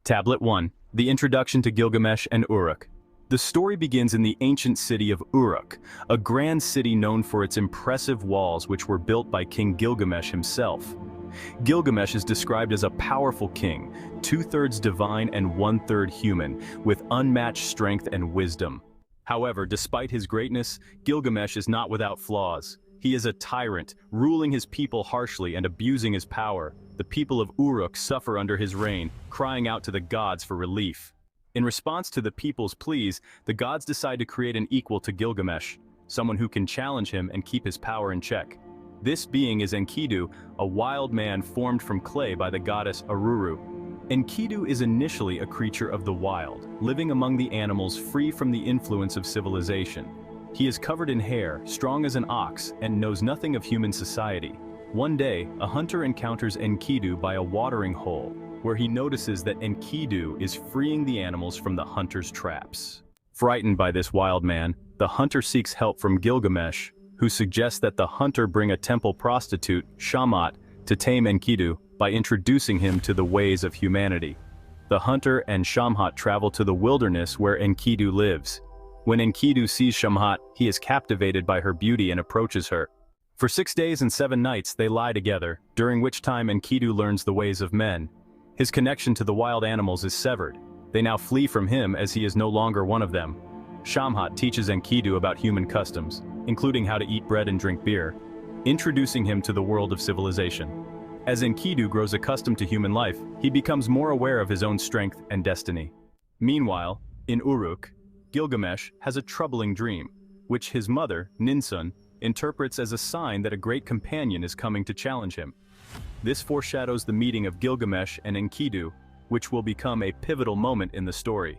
Tablet 1. The Introduction to Gilgamesh and Uruk. The story begins in the ancient city of Uruk, a grand city known for its impressive walls which were built by King Gilgamesh himself. Gilgamesh is described as a powerful king, two-thirds divine and one-third human, with unmatched strength and wisdom. However, despite his greatness, Gilgamesh is not without flaws. He is a tyrant, ruling his people harshly and abusing his power. The people of Uruk suffer under his reign, crying out to the gods for relief. In response to the people's pleas, the gods decide to create an equal to Gilgamesh, someone who can challenge him and keep his power in check. This being is Enkidu, a wild man formed from clay by the goddess Aruru. Enkidu is initially a creature of the wild, living among the animals free from the influence of civilization. He is covered in hair, strong as an ox, and knows nothing of human society. One day, a hunter encounters Enkidu by a watering hole, where he notices that Enkidu is freeing the animals from the hunter's traps. Frightened by this wild man, the hunter seeks help from Gilgamesh, who suggests that the hunter bring a temple prostitute, Shamhat, to tame Enkidu by introducing him to the ways of humanity. The hunter and Shamhat travel to the wilderness where Enkidu lives. When Enkidu sees Shamhat, he is captivated by her beauty and approaches her. For 6 days and 7 nights they lie together, during which time Enkidu learns the ways of men. His connection to the wild animals is severed. They now flee from him as he is no longer one of them. Shamhat teaches Enkidu about human customs, including how to eat bread and drink beer, introducing him to the world of civilization. As Enkidu grows accustomed to human life, he becomes more aware of his own strength and destiny. Meanwhile, in Uruk, Gilgamesh has a troubling dream, which his mother, Ninsun, interprets as a sign that a great companion is coming to challenge him. This foreshadows the meeting of Gilgamesh and Enkidu, which will become a pivotal moment in the story.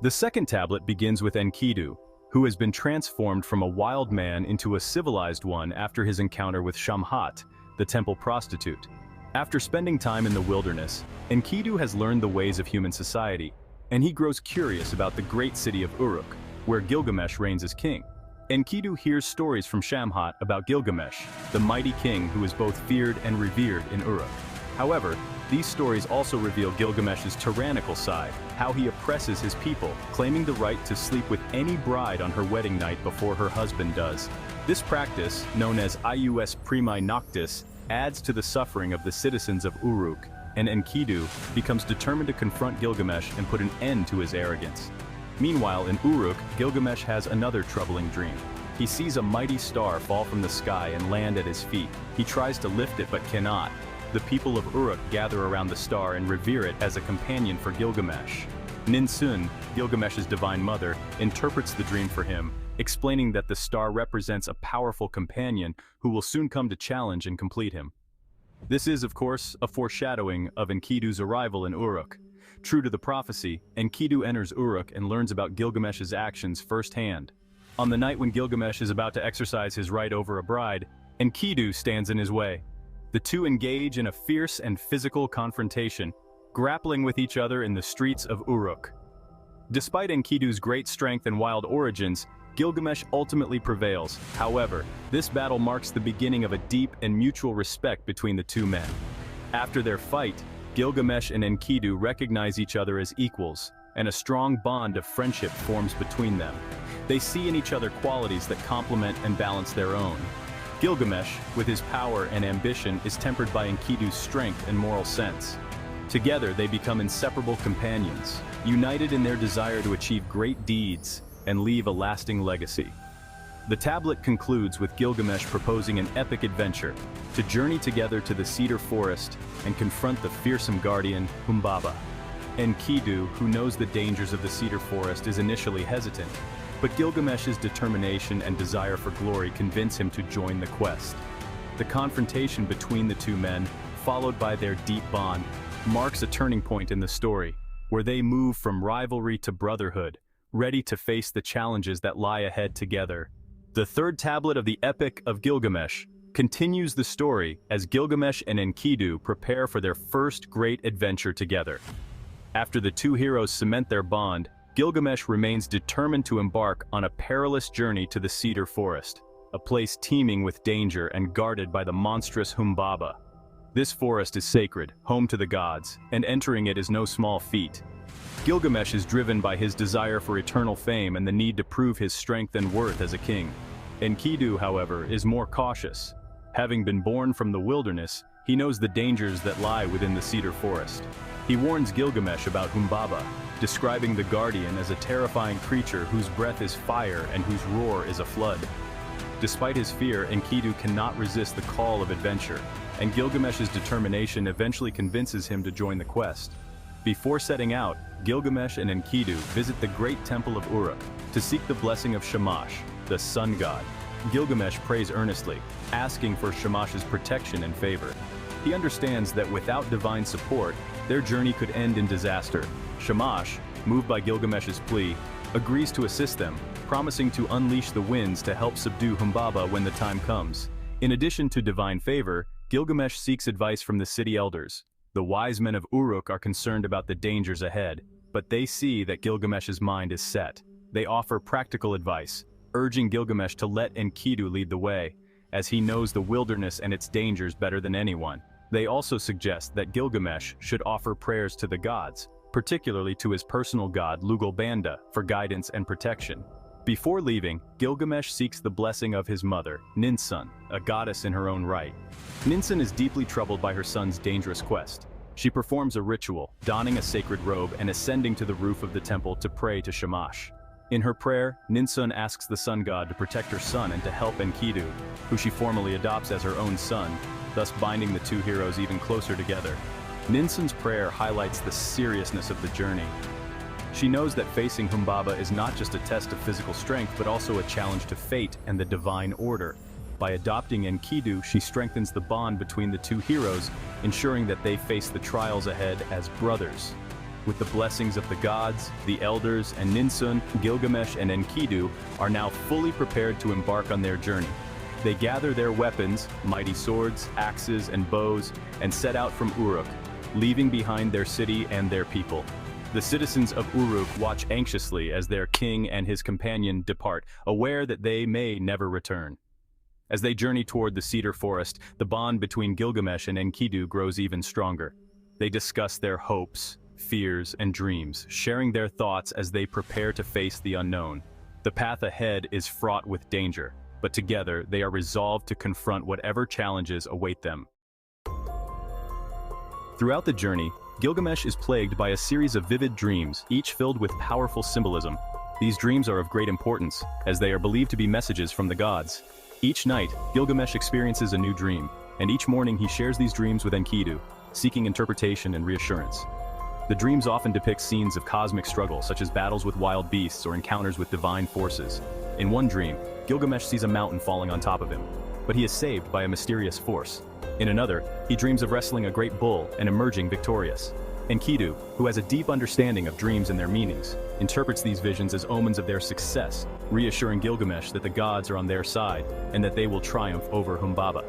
The second tablet begins with Enkidu, who has been transformed from a wild man into a civilized one after his encounter with Shamhat, the temple prostitute. After spending time in the wilderness, Enkidu has learned the ways of human society, and he grows curious about the great city of Uruk, where Gilgamesh reigns as king. Enkidu hears stories from Shamhat about Gilgamesh, the mighty king who is both feared and revered in Uruk. However, these stories also reveal Gilgamesh's tyrannical side, how he oppresses his people, claiming the right to sleep with any bride on her wedding night before her husband does. This practice, known as Ius Primi Noctis, adds to the suffering of the citizens of Uruk, and Enkidu becomes determined to confront Gilgamesh and put an end to his arrogance. Meanwhile, in Uruk, Gilgamesh has another troubling dream. He sees a mighty star fall from the sky and land at his feet. He tries to lift it but cannot. The people of Uruk gather around the star and revere it as a companion for Gilgamesh. Ninsun, Gilgamesh's divine mother, interprets the dream for him, explaining that the star represents a powerful companion who will soon come to challenge and complete him. This is, of course, a foreshadowing of Enkidu's arrival in Uruk. True to the prophecy, Enkidu enters Uruk and learns about Gilgamesh's actions firsthand. On the night when Gilgamesh is about to exercise his right over a bride, Enkidu stands in his way. The two engage in a fierce and physical confrontation, grappling with each other in the streets of Uruk. Despite Enkidu's great strength and wild origins, Gilgamesh ultimately prevails. However, this battle marks the beginning of a deep and mutual respect between the two men. After their fight, Gilgamesh and Enkidu recognize each other as equals, and a strong bond of friendship forms between them. They see in each other qualities that complement and balance their own. Gilgamesh, with his power and ambition, is tempered by Enkidu's strength and moral sense. Together, they become inseparable companions, united in their desire to achieve great deeds and leave a lasting legacy. The tablet concludes with Gilgamesh proposing an epic adventure to journey together to the cedar forest and confront the fearsome guardian, Humbaba. Enkidu, who knows the dangers of the cedar forest, is initially hesitant, but Gilgamesh's determination and desire for glory convince him to join the quest. The confrontation between the two men, followed by their deep bond, marks a turning point in the story, where they move from rivalry to brotherhood, ready to face the challenges that lie ahead together. The third tablet of the Epic of Gilgamesh continues the story as Gilgamesh and Enkidu prepare for their first great adventure together. After the two heroes cement their bond, Gilgamesh remains determined to embark on a perilous journey to the cedar forest, a place teeming with danger and guarded by the monstrous Humbaba. This forest is sacred, home to the gods, and entering it is no small feat. Gilgamesh is driven by his desire for eternal fame and the need to prove his strength and worth as a king. Enkidu, however, is more cautious. Having been born from the wilderness, he knows the dangers that lie within the cedar forest. He warns Gilgamesh about Humbaba, describing the guardian as a terrifying creature whose breath is fire and whose roar is a flood. Despite his fear, Enkidu cannot resist the call of adventure, and Gilgamesh's determination eventually convinces him to join the quest. Before setting out, Gilgamesh and Enkidu visit the great temple of Uruk to seek the blessing of Shamash, the sun god. Gilgamesh prays earnestly, asking for Shamash's protection and favor. He understands that without divine support, their journey could end in disaster. Shamash, moved by Gilgamesh's plea, agrees to assist them, promising to unleash the winds to help subdue Humbaba when the time comes. In addition to divine favor, Gilgamesh seeks advice from the city elders. The wise men of Uruk are concerned about the dangers ahead, but they see that Gilgamesh's mind is set. They offer practical advice, urging Gilgamesh to let Enkidu lead the way, as he knows the wilderness and its dangers better than anyone. They also suggest that Gilgamesh should offer prayers to the gods, particularly to his personal god Lugalbanda, for guidance and protection. Before leaving, Gilgamesh seeks the blessing of his mother, Ninsun, a goddess in her own right. Ninsun is deeply troubled by her son's dangerous quest. She performs a ritual, donning a sacred robe and ascending to the roof of the temple to pray to Shamash. In her prayer, Ninsun asks the sun god to protect her son and to help Enkidu, who she formally adopts as her own son, thus binding the two heroes even closer together. Ninsun's prayer highlights the seriousness of the journey. She knows that facing Humbaba is not just a test of physical strength, but also a challenge to fate and the divine order. By adopting Enkidu, she strengthens the bond between the two heroes, ensuring that they face the trials ahead as brothers. With the blessings of the gods, the elders, and Ninsun, Gilgamesh and Enkidu are now fully prepared to embark on their journey. They gather their weapons, mighty swords, axes, and bows, and set out from Uruk, leaving behind their city and their people. The citizens of Uruk watch anxiously as their king and his companion depart, aware that they may never return. As they journey toward the cedar forest, the bond between Gilgamesh and Enkidu grows even stronger. They discuss their hopes, fears, and dreams, sharing their thoughts as they prepare to face the unknown. The path ahead is fraught with danger, but together they are resolved to confront whatever challenges await them. Throughout the journey, Gilgamesh is plagued by a series of vivid dreams, each filled with powerful symbolism. These dreams are of great importance, as they are believed to be messages from the gods. Each night, Gilgamesh experiences a new dream, and each morning he shares these dreams with Enkidu, seeking interpretation and reassurance. The dreams often depict scenes of cosmic struggle, such as battles with wild beasts or encounters with divine forces. In one dream, Gilgamesh sees a mountain falling on top of him, but he is saved by a mysterious force. In another, he dreams of wrestling a great bull and emerging victorious. Enkidu, who has a deep understanding of dreams and their meanings, interprets these visions as omens of their success, reassuring Gilgamesh that the gods are on their side and that they will triumph over Humbaba.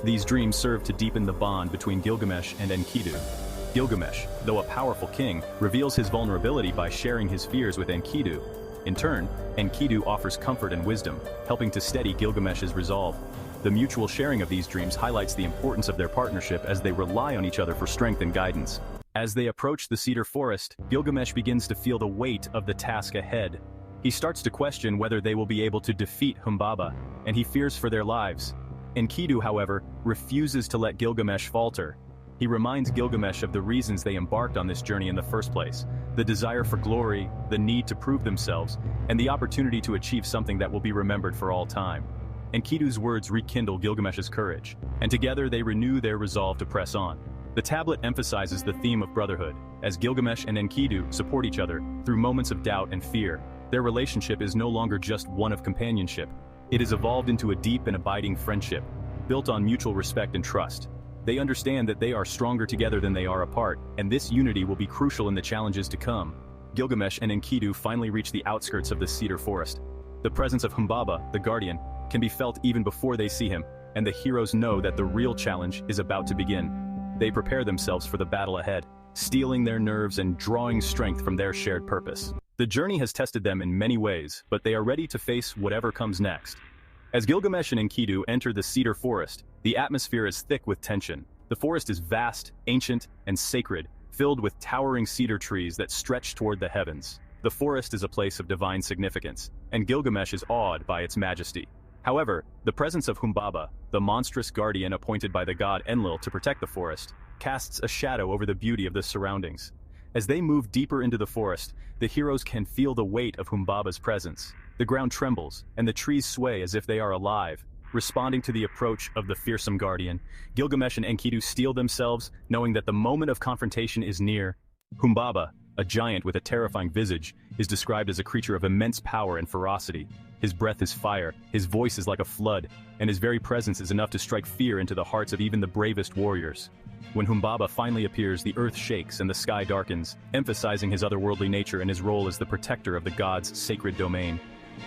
These dreams serve to deepen the bond between Gilgamesh and Enkidu. Gilgamesh, though a powerful king, reveals his vulnerability by sharing his fears with Enkidu. In turn, Enkidu offers comfort and wisdom, helping to steady Gilgamesh's resolve. The mutual sharing of these dreams highlights the importance of their partnership as they rely on each other for strength and guidance. As they approach the cedar forest, Gilgamesh begins to feel the weight of the task ahead. He starts to question whether they will be able to defeat Humbaba, and he fears for their lives. Enkidu, however, refuses to let Gilgamesh falter. He reminds Gilgamesh of the reasons they embarked on this journey in the first place: the desire for glory, the need to prove themselves, and the opportunity to achieve something that will be remembered for all time. Enkidu's words rekindle Gilgamesh's courage, and together they renew their resolve to press on. The tablet emphasizes the theme of brotherhood, as Gilgamesh and Enkidu support each other through moments of doubt and fear. Their relationship is no longer just one of companionship. It has evolved into a deep and abiding friendship, built on mutual respect and trust. They understand that they are stronger together than they are apart, and this unity will be crucial in the challenges to come. Gilgamesh and Enkidu finally reach the outskirts of the cedar forest. The presence of Humbaba, the guardian, can be felt even before they see him, and the heroes know that the real challenge is about to begin. They prepare themselves for the battle ahead, steeling their nerves and drawing strength from their shared purpose. The journey has tested them in many ways, but they are ready to face whatever comes next. As Gilgamesh and Enkidu enter the cedar forest, the atmosphere is thick with tension. The forest is vast, ancient, and sacred, filled with towering cedar trees that stretch toward the heavens. The forest is a place of divine significance, and Gilgamesh is awed by its majesty. However, the presence of Humbaba, the monstrous guardian appointed by the god Enlil to protect the forest, casts a shadow over the beauty of the surroundings. As they move deeper into the forest, the heroes can feel the weight of Humbaba's presence. The ground trembles, and the trees sway as if they are alive. Responding to the approach of the fearsome guardian, Gilgamesh and Enkidu steel themselves, knowing that the moment of confrontation is near. Humbaba, a giant with a terrifying visage, is described as a creature of immense power and ferocity. His breath is fire, his voice is like a flood, and his very presence is enough to strike fear into the hearts of even the bravest warriors. When Humbaba finally appears, the earth shakes and the sky darkens, emphasizing his otherworldly nature and his role as the protector of the god's sacred domain.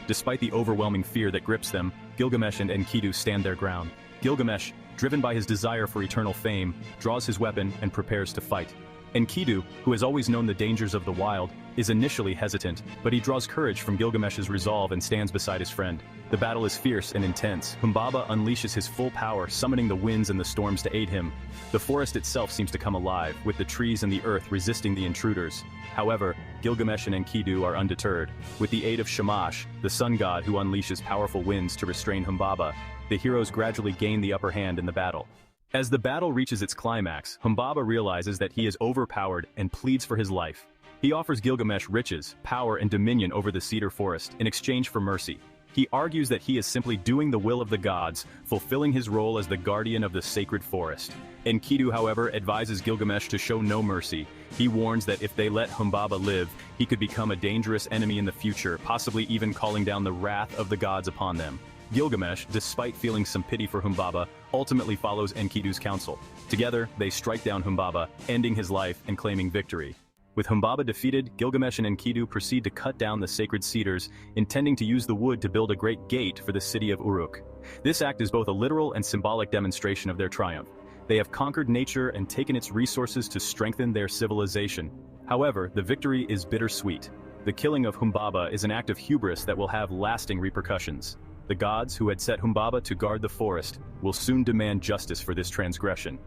Despite the overwhelming fear that grips them, Gilgamesh and Enkidu stand their ground. Gilgamesh, driven by his desire for eternal fame, draws his weapon and prepares to fight. Enkidu, who has always known the dangers of the wild, is initially hesitant, but he draws courage from Gilgamesh's resolve and stands beside his friend. The battle is fierce and intense. Humbaba unleashes his full power, summoning the winds and the storms to aid him. The forest itself seems to come alive, with the trees and the earth resisting the intruders. However, Gilgamesh and Enkidu are undeterred. With the aid of Shamash, the sun god who unleashes powerful winds to restrain Humbaba, the heroes gradually gain the upper hand in the battle. As the battle reaches its climax, Humbaba realizes that he is overpowered and pleads for his life. He offers Gilgamesh riches, power, and dominion over the cedar forest in exchange for mercy. He argues that he is simply doing the will of the gods, fulfilling his role as the guardian of the sacred forest. Enkidu, however, advises Gilgamesh to show no mercy. He warns that if they let Humbaba live, he could become a dangerous enemy in the future, possibly even calling down the wrath of the gods upon them. Gilgamesh, despite feeling some pity for Humbaba, ultimately follows Enkidu's counsel. Together, they strike down Humbaba, ending his life and claiming victory. With Humbaba defeated, Gilgamesh and Enkidu proceed to cut down the sacred cedars, intending to use the wood to build a great gate for the city of Uruk. This act is both a literal and symbolic demonstration of their triumph. They have conquered nature and taken its resources to strengthen their civilization. However, the victory is bittersweet. The killing of Humbaba is an act of hubris that will have lasting repercussions. The gods, who had set Humbaba to guard the forest, will soon demand justice for this transgression.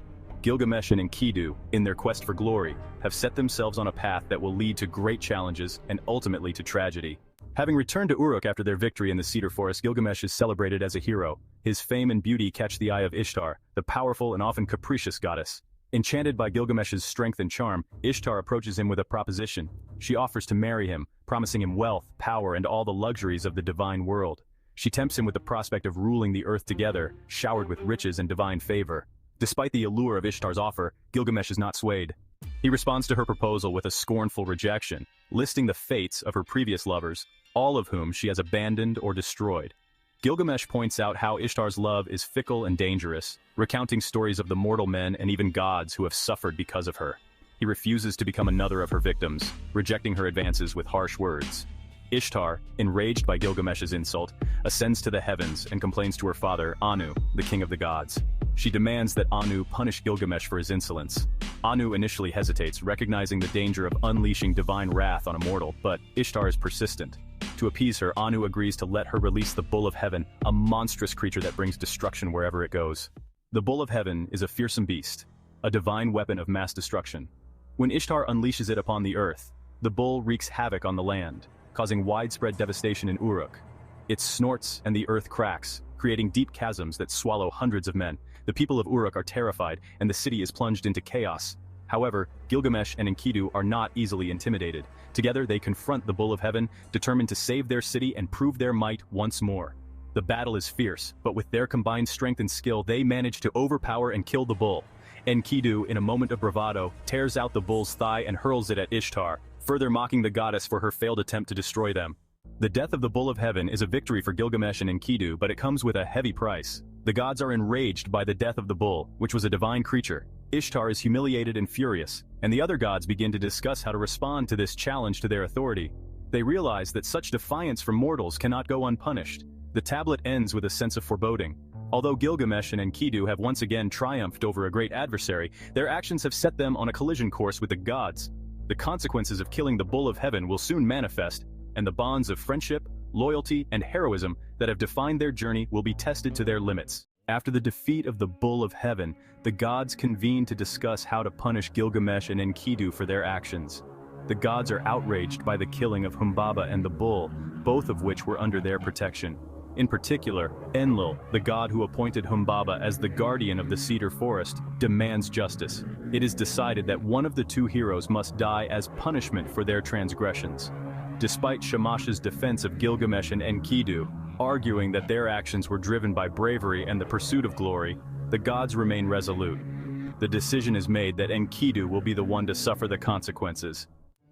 Gilgamesh and Enkidu, in their quest for glory, have set themselves on a path that will lead to great challenges and ultimately to tragedy. Having returned to Uruk after their victory in the cedar forest, Gilgamesh is celebrated as a hero. His fame and beauty catch the eye of Ishtar, the powerful and often capricious goddess. Enchanted by Gilgamesh's strength and charm, Ishtar approaches him with a proposition. She offers to marry him, promising him wealth, power, and all the luxuries of the divine world. She tempts him with the prospect of ruling the earth together, showered with riches and divine favor. Despite the allure of Ishtar's offer, Gilgamesh is not swayed. He responds to her proposal with a scornful rejection, listing the fates of her previous lovers, all of whom she has abandoned or destroyed. Gilgamesh points out how Ishtar's love is fickle and dangerous, recounting stories of the mortal men and even gods who have suffered because of her. He refuses to become another of her victims, rejecting her advances with harsh words. Ishtar, enraged by Gilgamesh's insult, ascends to the heavens and complains to her father, Anu, the king of the gods. She demands that Anu punish Gilgamesh for his insolence. Anu initially hesitates, recognizing the danger of unleashing divine wrath on a mortal, but Ishtar is persistent. To appease her, Anu agrees to let her release the Bull of Heaven, a monstrous creature that brings destruction wherever it goes. The Bull of Heaven is a fearsome beast, a divine weapon of mass destruction. When Ishtar unleashes it upon the earth, the bull wreaks havoc on the land, causing widespread devastation in Uruk. It snorts and the earth cracks, creating deep chasms that swallow hundreds of men. The people of Uruk are terrified, and the city is plunged into chaos. However, Gilgamesh and Enkidu are not easily intimidated. Together, they confront the Bull of Heaven, determined to save their city and prove their might once more. The battle is fierce, but with their combined strength and skill, they manage to overpower and kill the bull. Enkidu, in a moment of bravado, tears out the bull's thigh and hurls it at Ishtar, further mocking the goddess for her failed attempt to destroy them. The death of the Bull of Heaven is a victory for Gilgamesh and Enkidu, but it comes with a heavy price. The gods are enraged by the death of the bull, which was a divine creature. Ishtar is humiliated and furious, and the other gods begin to discuss how to respond to this challenge to their authority. They realize that such defiance from mortals cannot go unpunished. The tablet ends with a sense of foreboding. Although Gilgamesh and Enkidu have once again triumphed over a great adversary, their actions have set them on a collision course with the gods. The consequences of killing the Bull of Heaven will soon manifest, and the bonds of friendship, loyalty, and heroism that have defined their journey will be tested to their limits. After the defeat of the Bull of Heaven, the gods convene to discuss how to punish Gilgamesh and Enkidu for their actions. The gods are outraged by the killing of Humbaba and the bull, both of which were under their protection. In particular, Enlil, the god who appointed Humbaba as the guardian of the cedar forest, demands justice. It is decided that one of the two heroes must die as punishment for their transgressions. Despite Shamash's defense of Gilgamesh and Enkidu, arguing that their actions were driven by bravery and the pursuit of glory, the gods remain resolute. The decision is made that Enkidu will be the one to suffer the consequences.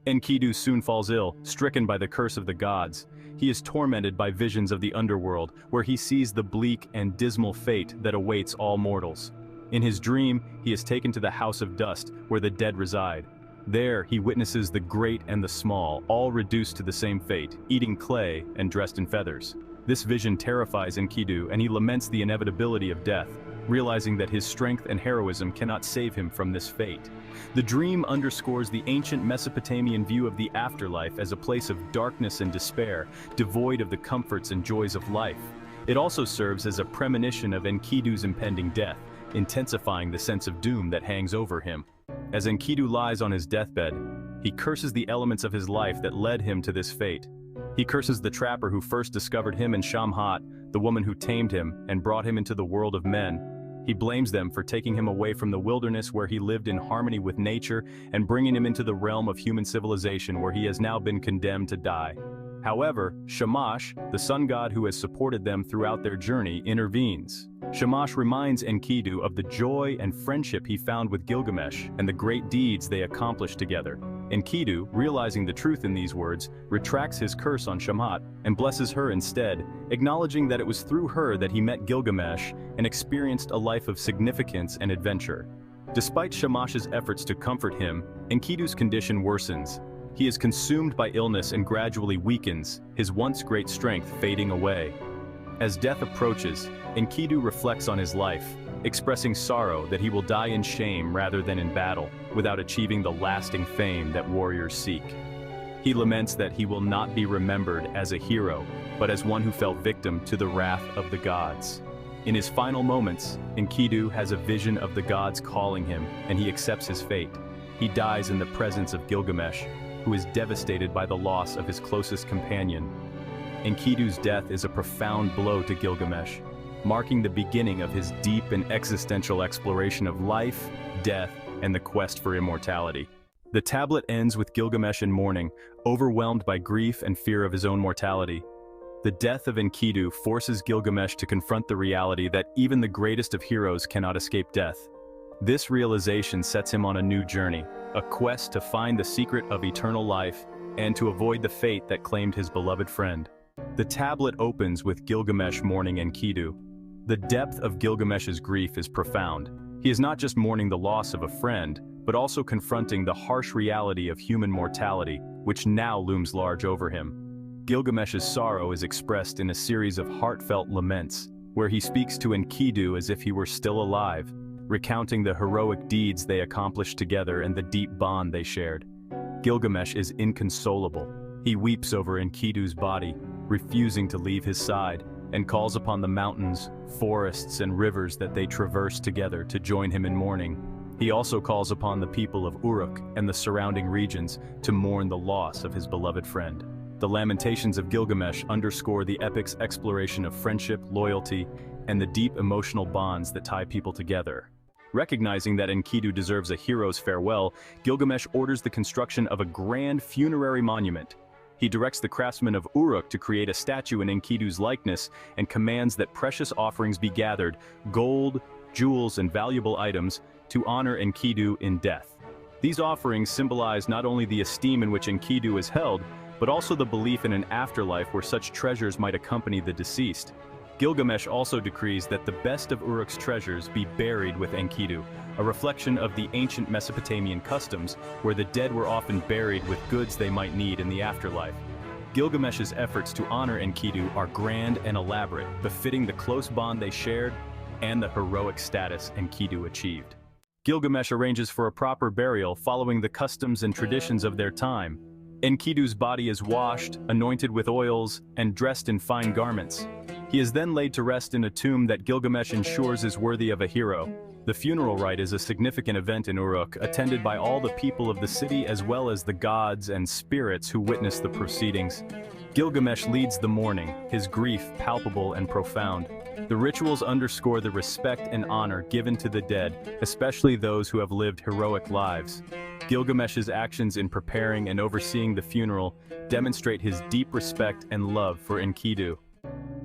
Enkidu soon falls ill, stricken by the curse of the gods. He is tormented by visions of the underworld, where he sees the bleak and dismal fate that awaits all mortals. In his dream, he is taken to the House of Dust, where the dead reside. There, he witnesses the great and the small, all reduced to the same fate, eating clay and dressed in feathers. This vision terrifies Enkidu, and he laments the inevitability of death, realizing that his strength and heroism cannot save him from this fate. The dream underscores the ancient Mesopotamian view of the afterlife as a place of darkness and despair, devoid of the comforts and joys of life. It also serves as a premonition of Enkidu's impending death, intensifying the sense of doom that hangs over him. As Enkidu lies on his deathbed, he curses the elements of his life that led him to this fate. He curses the trapper who first discovered him and Shamhat, the woman who tamed him and brought him into the world of men. He blames them for taking him away from the wilderness where he lived in harmony with nature and bringing him into the realm of human civilization where he has now been condemned to die. However, Shamash, the sun god who has supported them throughout their journey, intervenes. Shamash reminds Enkidu of the joy and friendship he found with Gilgamesh and the great deeds they accomplished together. Enkidu, realizing the truth in these words, retracts his curse on Shamhat and blesses her instead, acknowledging that it was through her that he met Gilgamesh and experienced a life of significance and adventure. Despite Shamash's efforts to comfort him, Enkidu's condition worsens. He is consumed by illness and gradually weakens, his once great strength fading away. As death approaches, Enkidu reflects on his life, expressing sorrow that he will die in shame rather than in battle, without achieving the lasting fame that warriors seek. He laments that he will not be remembered as a hero, but as one who fell victim to the wrath of the gods. In his final moments, Enkidu has a vision of the gods calling him, and he accepts his fate. He dies in the presence of Gilgamesh, who is devastated by the loss of his closest companion. Enkidu's death is a profound blow to Gilgamesh, marking the beginning of his deep and existential exploration of life, death, and the quest for immortality. The tablet ends with Gilgamesh in mourning, overwhelmed by grief and fear of his own mortality. The death of Enkidu forces Gilgamesh to confront the reality that even the greatest of heroes cannot escape death. This realization sets him on a new journey, a quest to find the secret of eternal life and to avoid the fate that claimed his beloved friend. The tablet opens with Gilgamesh mourning Enkidu. The depth of Gilgamesh's grief is profound. He is not just mourning the loss of a friend, but also confronting the harsh reality of human mortality, which now looms large over him. Gilgamesh's sorrow is expressed in a series of heartfelt laments, where he speaks to Enkidu as if he were still alive, recounting the heroic deeds they accomplished together and the deep bond they shared. Gilgamesh is inconsolable. He weeps over Enkidu's body, refusing to leave his side, and calls upon the mountains, forests, and rivers that they traverse together to join him in mourning. He also calls upon the people of Uruk and the surrounding regions to mourn the loss of his beloved friend. The Lamentations of Gilgamesh underscore the epic's exploration of friendship, loyalty, and the deep emotional bonds that tie people together. Recognizing that Enkidu deserves a hero's farewell, Gilgamesh orders the construction of a grand funerary monument. He directs the craftsmen of Uruk to create a statue in Enkidu's likeness and commands that precious offerings be gathered, gold, jewels, and valuable items, to honor Enkidu in death. These offerings symbolize not only the esteem in which Enkidu is held, but also the belief in an afterlife where such treasures might accompany the deceased. Gilgamesh also decrees that the best of Uruk's treasures be buried with Enkidu, a reflection of the ancient Mesopotamian customs where the dead were often buried with goods they might need in the afterlife. Gilgamesh's efforts to honor Enkidu are grand and elaborate, befitting the close bond they shared and the heroic status Enkidu achieved. Gilgamesh arranges for a proper burial following the customs and traditions of their time. Enkidu's body is washed, anointed with oils, and dressed in fine garments. He is then laid to rest in a tomb that Gilgamesh ensures is worthy of a hero. The funeral rite is a significant event in Uruk, attended by all the people of the city as well as the gods and spirits who witness the proceedings. Gilgamesh leads the mourning, his grief palpable and profound. The rituals underscore the respect and honor given to the dead, especially those who have lived heroic lives. Gilgamesh's actions in preparing and overseeing the funeral demonstrate his deep respect and love for Enkidu.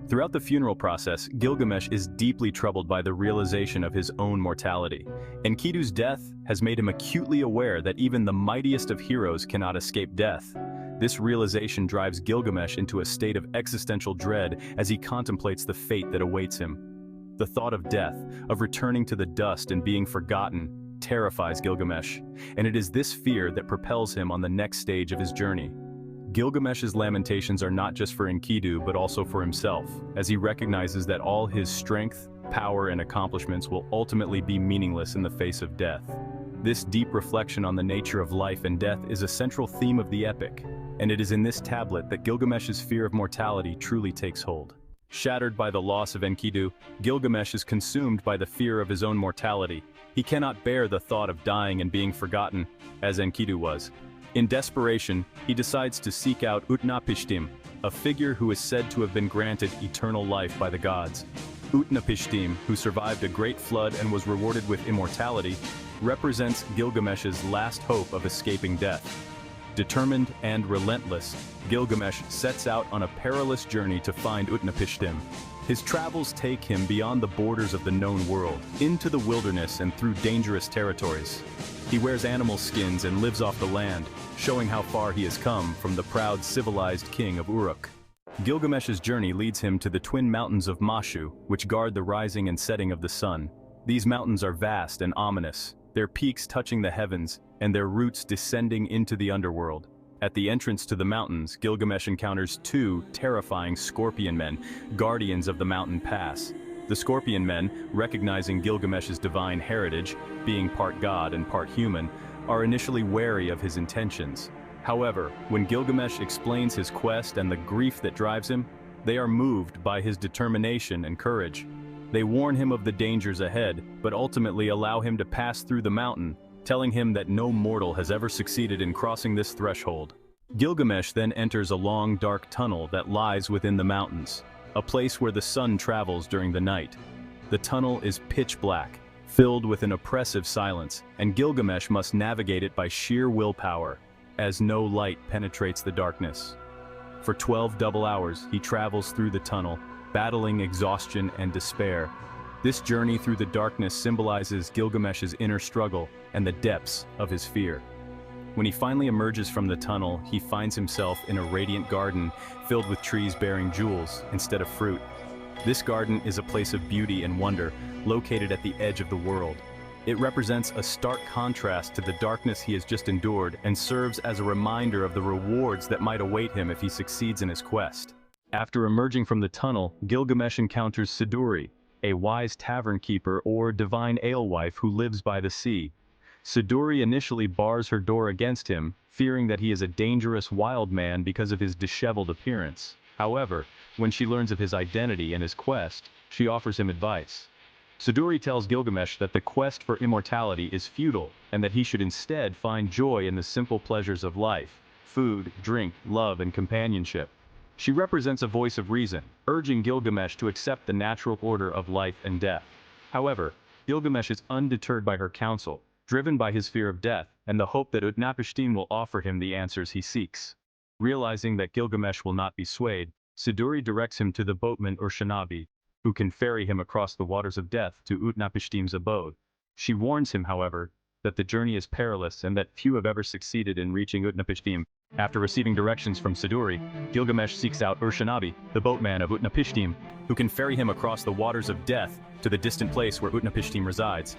Throughout the funeral process, Gilgamesh is deeply troubled by the realization of his own mortality. Enkidu's death has made him acutely aware that even the mightiest of heroes cannot escape death. This realization drives Gilgamesh into a state of existential dread as he contemplates the fate that awaits him. The thought of death, of returning to the dust and being forgotten, terrifies Gilgamesh, and it is this fear that propels him on the next stage of his journey. Gilgamesh's lamentations are not just for Enkidu but also for himself, as he recognizes that all his strength, power, and accomplishments will ultimately be meaningless in the face of death. This deep reflection on the nature of life and death is a central theme of the epic, and it is in this tablet that Gilgamesh's fear of mortality truly takes hold. Shattered by the loss of Enkidu, Gilgamesh is consumed by the fear of his own mortality. He cannot bear the thought of dying and being forgotten, as Enkidu was. In desperation, he decides to seek out Utnapishtim, a figure who is said to have been granted eternal life by the gods. Utnapishtim, who survived a great flood and was rewarded with immortality, represents Gilgamesh's last hope of escaping death. Determined and relentless, Gilgamesh sets out on a perilous journey to find Utnapishtim. His travels take him beyond the borders of the known world, into the wilderness and through dangerous territories. He wears animal skins and lives off the land, showing how far he has come from the proud civilized king of Uruk. Gilgamesh's journey leads him to the twin mountains of Mashu, which guard the rising and setting of the sun. These mountains are vast and ominous, their peaks touching the heavens, and their roots descending into the underworld. At the entrance to the mountains, Gilgamesh encounters two terrifying scorpion men, guardians of the mountain pass. The scorpion men, recognizing Gilgamesh's divine heritage, being part god and part human, are initially wary of his intentions. However, when Gilgamesh explains his quest and the grief that drives him, they are moved by his determination and courage. They warn him of the dangers ahead, but ultimately allow him to pass through the mountain, telling him that no mortal has ever succeeded in crossing this threshold. Gilgamesh then enters a long, dark tunnel that lies within the mountains, a place where the sun travels during the night. The tunnel is pitch black, filled with an oppressive silence, and Gilgamesh must navigate it by sheer willpower, as no light penetrates the darkness. For 12 double hours, he travels through the tunnel, battling exhaustion and despair. This journey through the darkness symbolizes Gilgamesh's inner struggle and the depths of his fear. When he finally emerges from the tunnel, he finds himself in a radiant garden filled with trees bearing jewels instead of fruit. This garden is a place of beauty and wonder, located at the edge of the world. It represents a stark contrast to the darkness he has just endured and serves as a reminder of the rewards that might await him if he succeeds in his quest. After emerging from the tunnel, Gilgamesh encounters Siduri, a wise tavern keeper or divine alewife who lives by the sea. Siduri initially bars her door against him, fearing that he is a dangerous wild man because of his disheveled appearance. However, when she learns of his identity and his quest, she offers him advice. Siduri tells Gilgamesh that the quest for immortality is futile, and that he should instead find joy in the simple pleasures of life: food, drink, love, and companionship. She represents a voice of reason, urging Gilgamesh to accept the natural order of life and death. However, Gilgamesh is undeterred by her counsel, driven by his fear of death and the hope that Utnapishtim will offer him the answers he seeks. Realizing that Gilgamesh will not be swayed, Siduri directs him to the boatman Urshanabi, who can ferry him across the waters of death to Utnapishtim's abode. She warns him, however, that the journey is perilous and that few have ever succeeded in reaching Utnapishtim. After receiving directions from Siduri, Gilgamesh seeks out Urshanabi, the boatman of Utnapishtim, who can ferry him across the waters of death to the distant place where Utnapishtim resides.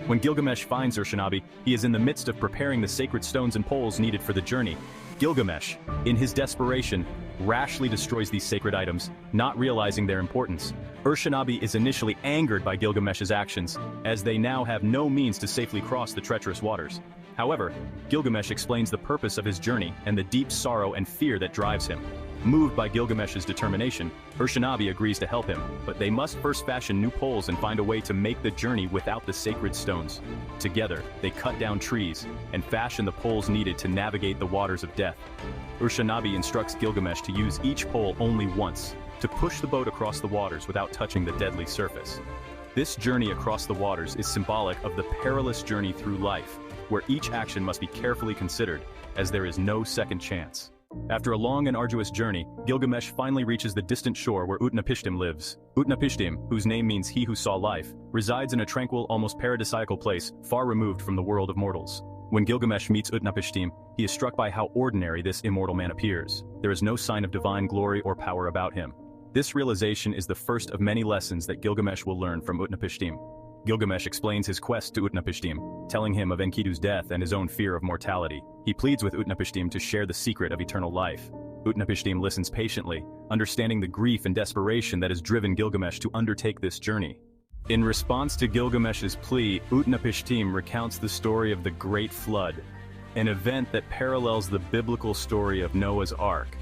When Gilgamesh finds Urshanabi, he is in the midst of preparing the sacred stones and poles needed for the journey. Gilgamesh, in his desperation, rashly destroys these sacred items, not realizing their importance. Urshanabi is initially angered by Gilgamesh's actions, as they now have no means to safely cross the treacherous waters. However, Gilgamesh explains the purpose of his journey and the deep sorrow and fear that drives him. Moved by Gilgamesh's determination, Urshanabi agrees to help him, but they must first fashion new poles and find a way to make the journey without the sacred stones. Together, they cut down trees and fashion the poles needed to navigate the waters of death. Urshanabi instructs Gilgamesh to use each pole only once, to push the boat across the waters without touching the deadly surface. This journey across the waters is symbolic of the perilous journey through life, where each action must be carefully considered, as there is no second chance. After a long and arduous journey, Gilgamesh finally reaches the distant shore where Utnapishtim lives. Utnapishtim, whose name means he who saw life, resides in a tranquil, almost paradisiacal place, far removed from the world of mortals. When Gilgamesh meets Utnapishtim, he is struck by how ordinary this immortal man appears. There is no sign of divine glory or power about him. This realization is the first of many lessons that Gilgamesh will learn from Utnapishtim. Gilgamesh explains his quest to Utnapishtim, telling him of Enkidu's death and his own fear of mortality. He pleads with Utnapishtim to share the secret of eternal life. Utnapishtim listens patiently, understanding the grief and desperation that has driven Gilgamesh to undertake this journey. In response to Gilgamesh's plea, Utnapishtim recounts the story of the Great Flood, an event that parallels the biblical story of Noah's Ark.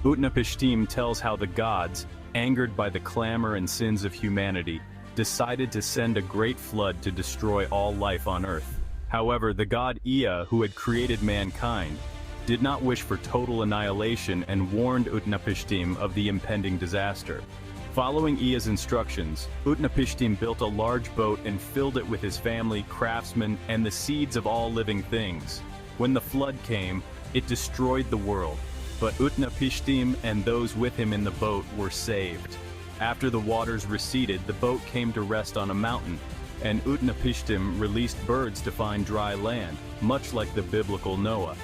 Utnapishtim tells how the gods, angered by the clamor and sins of humanity, decided to send a great flood to destroy all life on earth. However, the god Ea, who had created mankind, did not wish for total annihilation and warned Utnapishtim of the impending disaster. Following Ea's instructions, Utnapishtim built a large boat and filled it with his family, craftsmen, and the seeds of all living things. When the flood came, it destroyed the world, but Utnapishtim and those with him in the boat were saved. After the waters receded, the boat came to rest on a mountain, and Utnapishtim released birds to find dry land, much like the biblical Noah.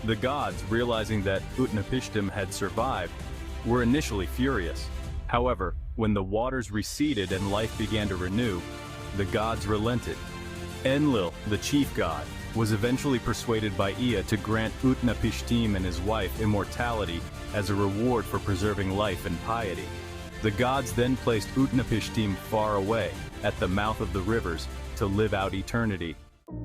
The gods, realizing that Utnapishtim had survived, were initially furious. However, when the waters receded and life began to renew, the gods relented. Enlil, the chief god, was eventually persuaded by Ea to grant Utnapishtim and his wife immortality as a reward for preserving life and piety. The gods then placed Utnapishtim far away, at the mouth of the rivers, to live out eternity.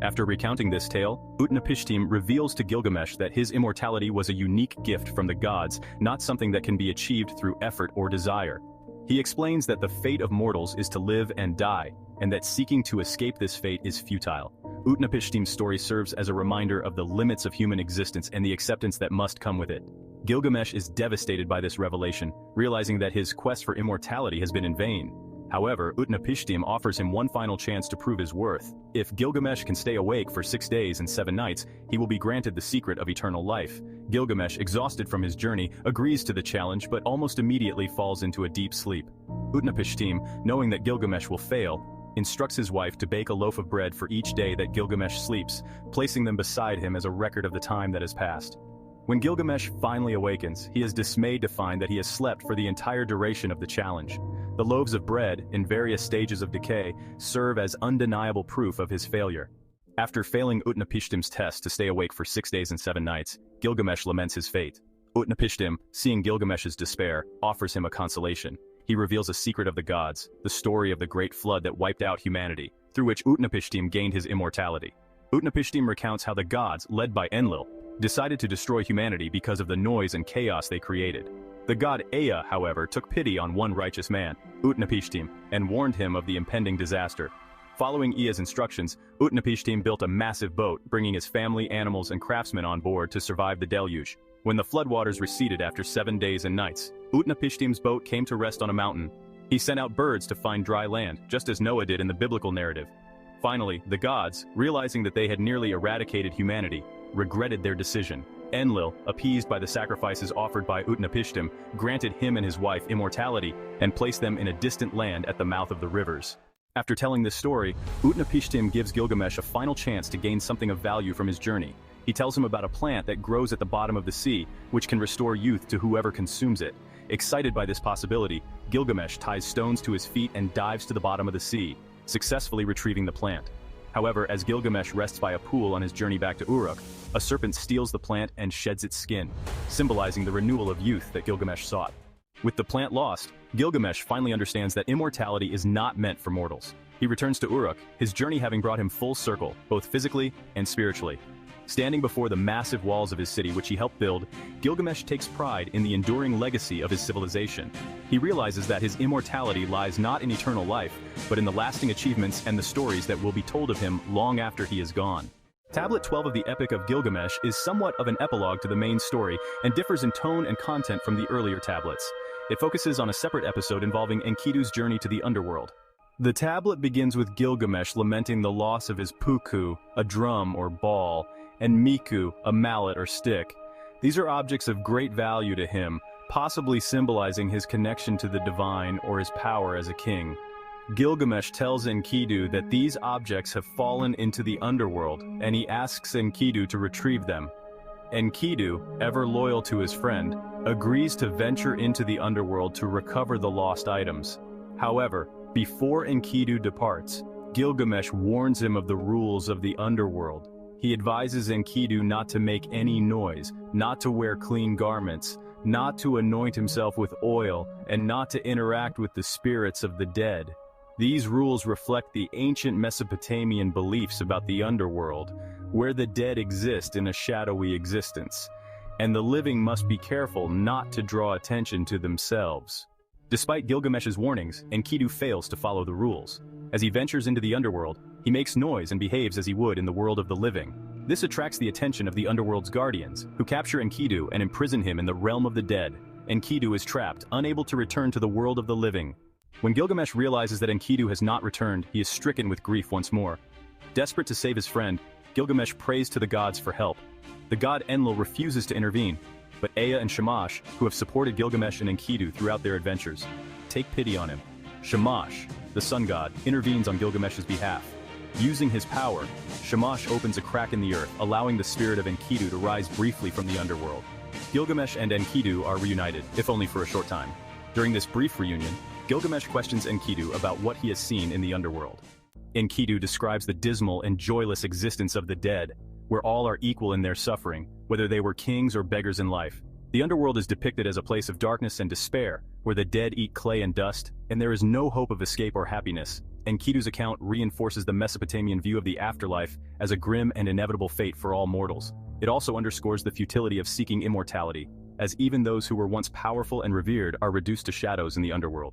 After recounting this tale, Utnapishtim reveals to Gilgamesh that his immortality was a unique gift from the gods, not something that can be achieved through effort or desire. He explains that the fate of mortals is to live and die, and that seeking to escape this fate is futile. Utnapishtim's story serves as a reminder of the limits of human existence and the acceptance that must come with it. Gilgamesh is devastated by this revelation, realizing that his quest for immortality has been in vain. However, Utnapishtim offers him one final chance to prove his worth. If Gilgamesh can stay awake for 6 days and 7 nights, he will be granted the secret of eternal life. Gilgamesh, exhausted from his journey, agrees to the challenge but almost immediately falls into a deep sleep. Utnapishtim, knowing that Gilgamesh will fail, instructs his wife to bake a loaf of bread for each day that Gilgamesh sleeps, placing them beside him as a record of the time that has passed. When Gilgamesh finally awakens, he is dismayed to find that he has slept for the entire duration of the challenge. The loaves of bread, in various stages of decay, serve as undeniable proof of his failure. After failing Utnapishtim's test to stay awake for 6 days and 7 nights, Gilgamesh laments his fate. Utnapishtim, seeing Gilgamesh's despair, offers him a consolation. He reveals a secret of the gods, the story of the great flood that wiped out humanity, through which Utnapishtim gained his immortality. Utnapishtim recounts how the gods, led by Enlil, decided to destroy humanity because of the noise and chaos they created. The god Ea, however, took pity on one righteous man, Utnapishtim, and warned him of the impending disaster. Following Ea's instructions, Utnapishtim built a massive boat, bringing his family, animals, and craftsmen on board to survive the deluge. When the floodwaters receded after 7 days and nights, Utnapishtim's boat came to rest on a mountain. He sent out birds to find dry land, just as Noah did in the biblical narrative. Finally, the gods, realizing that they had nearly eradicated humanity, regretted their decision. Enlil, appeased by the sacrifices offered by Utnapishtim, granted him and his wife immortality and placed them in a distant land at the mouth of the rivers. After telling this story, Utnapishtim gives Gilgamesh a final chance to gain something of value from his journey. He tells him about a plant that grows at the bottom of the sea, which can restore youth to whoever consumes it. Excited by this possibility, Gilgamesh ties stones to his feet and dives to the bottom of the sea, successfully retrieving the plant. However, as Gilgamesh rests by a pool on his journey back to Uruk, a serpent steals the plant and sheds its skin, symbolizing the renewal of youth that Gilgamesh sought. With the plant lost, Gilgamesh finally understands that immortality is not meant for mortals. He returns to Uruk, his journey having brought him full circle, both physically and spiritually. Standing before the massive walls of his city which he helped build, Gilgamesh takes pride in the enduring legacy of his civilization. He realizes that his immortality lies not in eternal life, but in the lasting achievements and the stories that will be told of him long after he is gone. Tablet 12 of the Epic of Gilgamesh is somewhat of an epilogue to the main story and differs in tone and content from the earlier tablets. It focuses on a separate episode involving Enkidu's journey to the underworld. The tablet begins with Gilgamesh lamenting the loss of his puku, a drum or ball, and miku, a mallet or stick. These are objects of great value to him, possibly symbolizing his connection to the divine or his power as a king. Gilgamesh tells Enkidu that these objects have fallen into the underworld, and he asks Enkidu to retrieve them. Enkidu, ever loyal to his friend, agrees to venture into the underworld to recover the lost items. However, before Enkidu departs, Gilgamesh warns him of the rules of the underworld. He advises Enkidu not to make any noise, not to wear clean garments, not to anoint himself with oil, and not to interact with the spirits of the dead. These rules reflect the ancient Mesopotamian beliefs about the underworld, where the dead exist in a shadowy existence, and the living must be careful not to draw attention to themselves. Despite Gilgamesh's warnings, Enkidu fails to follow the rules. As he ventures into the underworld, he makes noise and behaves as he would in the world of the living. This attracts the attention of the underworld's guardians, who capture Enkidu and imprison him in the realm of the dead. Enkidu is trapped, unable to return to the world of the living. When Gilgamesh realizes that Enkidu has not returned, he is stricken with grief once more. Desperate to save his friend, Gilgamesh prays to the gods for help. The god Enlil refuses to intervene, but Ea and Shamash, who have supported Gilgamesh and Enkidu throughout their adventures, take pity on him. Shamash, the sun god, intervenes on Gilgamesh's behalf. Using his power, Shamash opens a crack in the earth, allowing the spirit of Enkidu to rise briefly from the underworld. Gilgamesh and Enkidu are reunited, if only for a short time. During this brief reunion, Gilgamesh questions Enkidu about what he has seen in the underworld. Enkidu describes the dismal and joyless existence of the dead, where all are equal in their suffering, whether they were kings or beggars in life. The underworld is depicted as a place of darkness and despair, where the dead eat clay and dust, and there is no hope of escape or happiness. Enkidu's account reinforces the Mesopotamian view of the afterlife as a grim and inevitable fate for all mortals. It also underscores the futility of seeking immortality, as even those who were once powerful and revered are reduced to shadows in the underworld.